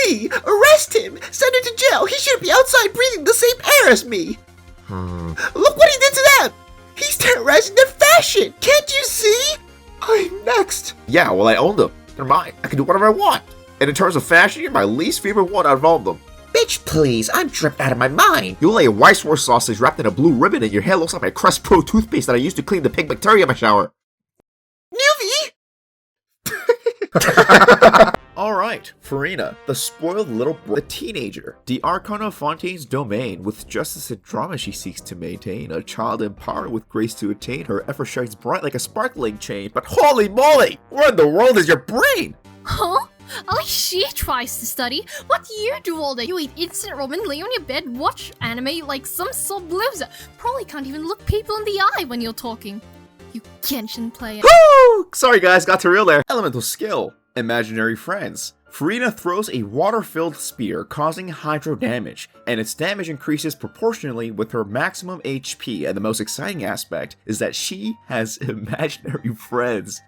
me! Arrest him! Send him to jail! He should be outside breathing the same air as me! Look what he did to them! He's terrorizing their fashion! Can't you see? I'm next! Yeah, well, I own them. They're mine. I can do whatever I want. And in terms of fashion, you're my least favorite one out of all of them. Bitch, please, I'm tripped out of my mind! You lay a rice wurst sausage wrapped in a blue ribbon and your hair looks like my Crest Pro toothpaste that I used to clean the pink bacteria in my shower. Newbie! Alright, Furina, the spoiled little boy, the teenager. The Archon of Fontaine's domain, with justice and drama she seeks to maintain. A child empowered with grace to attain, her effort shines bright like a sparkling chain. But holy moly, where in the world is your brain? Huh? At least she tries to study. What do you do all day? You eat instant ramen, lay on your bed, watch anime like some sub loser. Probably can't even look people in the eye when you're talking. You Genshin player. Woo! Sorry guys, got too real there. Elemental skill. Imaginary friends. Furina throws a water-filled spear, causing hydro damage, and its damage increases proportionally with her maximum HP, and the most exciting aspect is that she has imaginary friends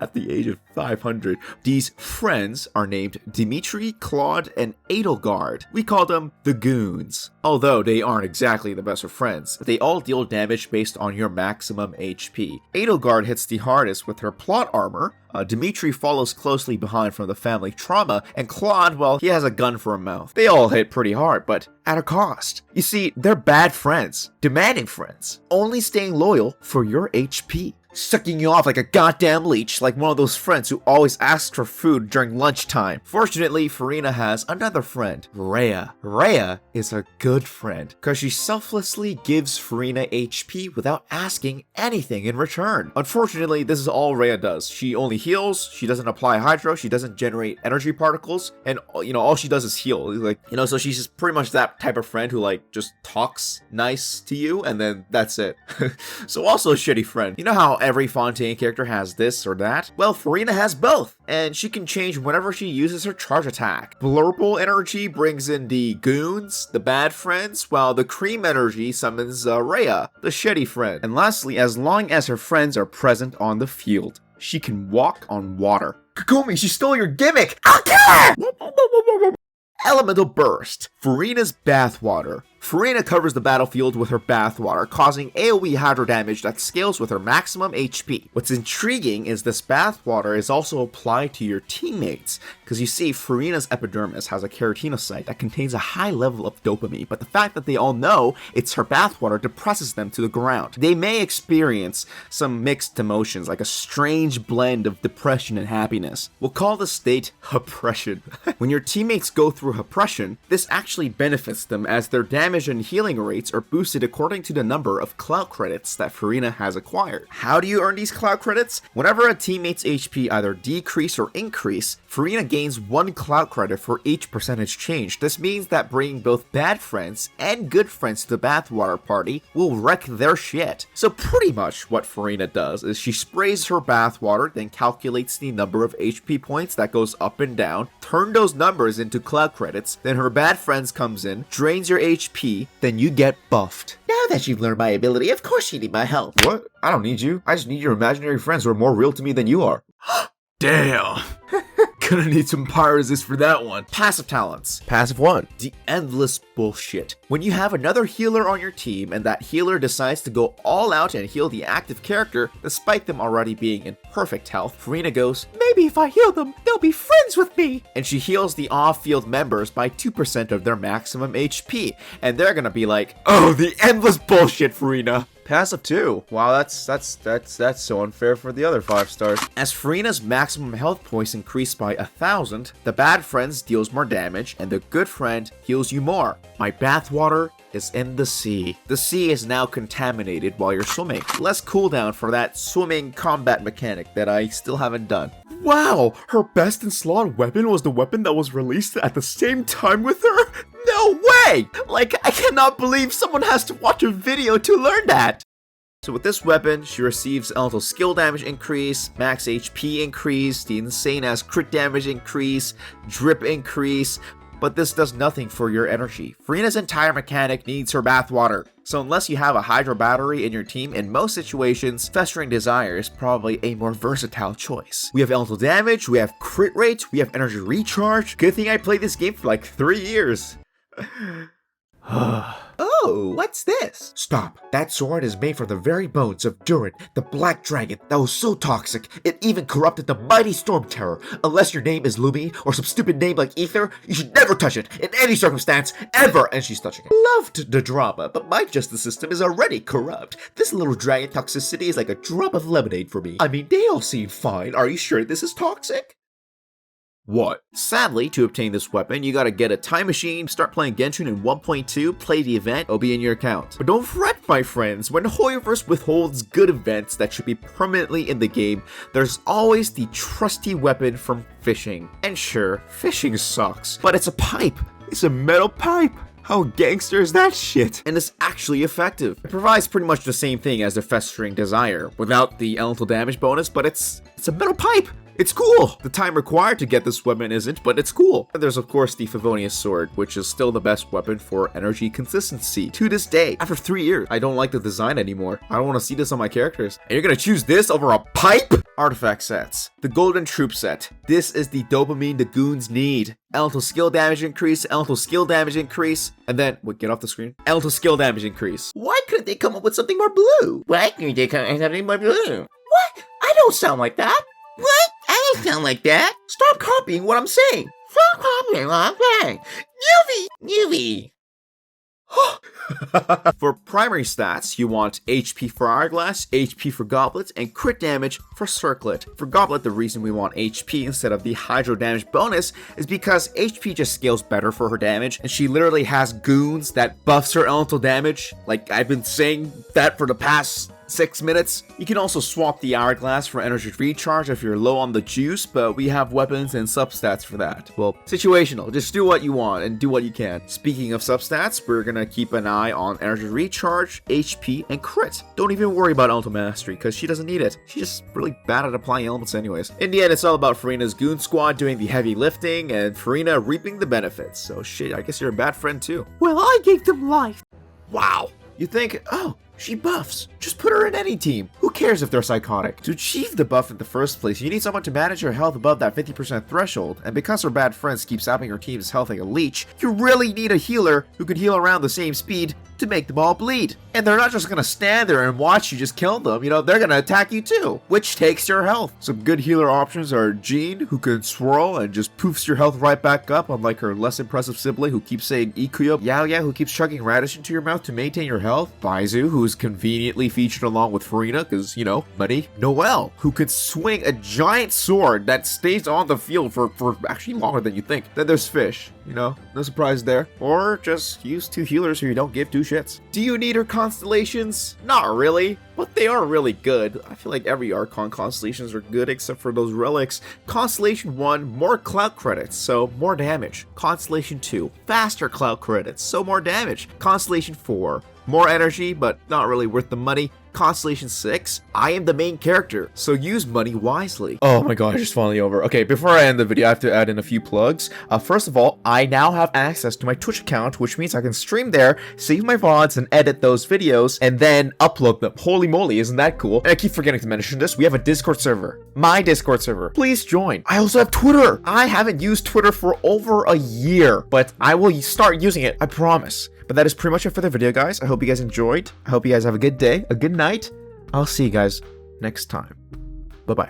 at the age of 500. These friends are named Dimitri, Claude, and Edelgard. We call them the Goons. Although they aren't exactly the best of friends, they all deal damage based on your maximum HP. Edelgard hits the hardest with her plot armor, Dimitri follows closely behind from the family trauma, and Claude, well, he has a gun for a mouth. They all hit pretty hard, but at a cost. You see, they're bad friends, demanding friends, only staying loyal for your HP. Sucking you off like a goddamn leech, like one of those friends who always asks for food during lunchtime. Fortunately, Furina has another friend, Rhea. Rhea is a good friend, because she selflessly gives Furina HP without asking anything in return. Unfortunately, this is all Rhea does. She only heals, she doesn't apply hydro, she doesn't generate energy particles, and all she does is heal. So she's just pretty much that type of friend who just talks nice to you, and then that's it. So also a shitty friend. You know how every Fontaine character has this or that? Well, Furina has both, and she can change whenever she uses her charge attack. Blurple energy brings in the goons, the bad friends, while the cream energy summons Rhea, the shitty friend. And lastly, as long as her friends are present on the field, she can walk on water. Kakumi, she stole your gimmick! I'll kill her! Elemental Burst, Furina's bathwater. Furina covers the battlefield with her bathwater, causing AoE hydro damage that scales with her maximum HP. What's intriguing is this bathwater is also applied to your teammates, because you see Furina's epidermis has a keratinocyte that contains a high level of dopamine, but the fact that they all know it's her bathwater depresses them to the ground. They may experience some mixed emotions, like a strange blend of depression and happiness. We'll call the state oppression. When your teammates go through oppression, this actually benefits them as their damage and healing rates are boosted according to the number of cloud credits that Furina has acquired. How do you earn these cloud credits? Whenever a teammate's HP either decrease or increase, Furina gains 1 cloud credit for each percentage change. This means that bringing both bad friends and good friends to the bathwater party will wreck their shit. So pretty much what Furina does is she sprays her bathwater, then calculates the number of HP points that goes up and down, turn those numbers into cloud credits, then her bad friends comes in, drains your HP, then you get buffed. Now that you've learned my ability, of course you need my help. What? I don't need you. I just need your imaginary friends who are more real to me than you are. Damn. Gonna need some power resist for that one. Passive talents. Passive 1. The endless bullshit. When you have another healer on your team and that healer decides to go all out and heal the active character despite them already being in perfect health, Furina goes, maybe if I heal them, they'll be friends with me. And she heals the off-field members by 2% of their maximum HP. And they're gonna be like, oh, the endless bullshit, Furina. Passive 2. Wow, that's so unfair for the other 5 stars. As Furina's maximum health points increase by 1,000, the bad friends deals more damage, and the good friend heals you more. My bathwater is in the sea. The sea is now contaminated while you're swimming. Less cooldown for that swimming combat mechanic that I still haven't done. Wow, her best and slot weapon was the weapon that was released at the same time with her? No way! I cannot believe someone has to watch a video to learn that! So with this weapon, she receives elemental skill damage increase, max HP increase, the insane ass crit damage increase, drip increase, but this does nothing for your energy. Furina's entire mechanic needs her bathwater. So unless you have a Hydro battery in your team, in most situations, Festering Desire is probably a more versatile choice. We have elemental damage, we have crit rate, we have energy recharge. Good thing I played this game for like 3 years. Oh, what's this? Stop. That sword is made from the very bones of Durin, the black dragon that was so toxic, it even corrupted the mighty Storm Terror. Unless your name is Lumi or some stupid name like Ether, you should never touch it, in any circumstance, ever! And she's touching it. Loved the drama, but my justice system is already corrupt. This little dragon toxicity is like a drop of lemonade for me. I mean, they all seem fine. Are you sure this is toxic? What? Sadly, to obtain this weapon, you gotta get a time machine, start playing Genshin in 1.2, play the event, it'll be in your account. But don't fret, my friends, when Hoyoverse withholds good events that should be permanently in the game, there's always the trusty weapon from fishing. And sure, fishing sucks, but it's a pipe. It's a metal pipe. How gangster is that shit? And it's actually effective. It provides pretty much the same thing as the Festering Desire, without the elemental damage bonus, but it's a metal pipe. It's cool! The time required to get this weapon isn't, but it's cool. And there's of course the Favonius Sword, which is still the best weapon for energy consistency to this day. After 3 years, I don't like the design anymore. I don't want to see this on my characters. And you're gonna choose this over a pipe? Artifact sets. The Golden Troop set. This is the dopamine the goons need. Elemental skill damage increase, elemental skill damage increase, and then, wait, get off the screen. Elemental skill damage increase. Why couldn't they come up with something more blue? Why couldn't they come up with something more blue? What? I don't sound like that. What? I don't sound like that. Stop copying what I'm saying. Stop copying what I'm saying. Newbie. For primary stats, you want HP for Hourglass, HP for Goblet, and crit damage for Circlet. For Goblet, the reason we want HP instead of the Hydro damage bonus is because HP just scales better for her damage, and she literally has goons that buffs her elemental damage. Like, I've been saying that for the past 6 minutes. You can also swap the Hourglass for energy recharge if you're low on the juice, but we have weapons and substats for that. Well, situational. Just do what you want and do what you can. Speaking of substats, we're gonna keep an eye on energy recharge, HP, and crit. Don't even worry about Elemental Mastery, because she doesn't need it. She's just really bad at applying elements anyways. In the end, it's all about Furina's Goon Squad doing the heavy lifting and Furina reaping the benefits. So shit, I guess you're a bad friend too. Well, I gave them life. Wow. You think, oh, she buffs. Just put her in any team. Who cares if they're psychotic? To achieve the buff in the first place, you need someone to manage her health above that 50% threshold, and because her bad friends keep sapping her team's health like a leech, you really need a healer who can heal around the same speed to make them all bleed. And they're not just gonna stand there and watch you just kill them, you know, they're gonna attack you too, which takes your health. Some good healer options are Jean, who can swirl and just poofs your health right back up, unlike her less impressive sibling who keeps saying Ikuyo, Yaoya, who keeps chugging radish into your mouth to maintain your health, Baizu, who is conveniently featured along with Furina, because, you know, money, Noelle, who could swing a giant sword that stays on the field for actually longer than you think. Then there's Fish, you know, no surprise there. Or just use 2 healers who you don't give 2 shits. Do you need her Constellations? Not really, but they are really good. I feel like every Archon Constellations are good except for those relics. Constellation 1, more clout credits, so more damage. Constellation 2, faster clout credits, so more damage. Constellation 4, more energy, but not really worth the money. Constellation 6, I am the main character, so use money wisely. Oh my god, it's finally over. Okay, before I end the video, I have to add in a few plugs. First of all, I now have access to my Twitch account, which means I can stream there, save my VODs, and edit those videos, and then upload them. Holy moly, isn't that cool? And I keep forgetting to mention this, we have a Discord server. My Discord server. Please join. I also have Twitter. I haven't used Twitter for over a year, but I will start using it, I promise. But that is pretty much it for the video, guys. I hope you guys enjoyed. I hope you guys have a good day, a good night. I'll see you guys next time.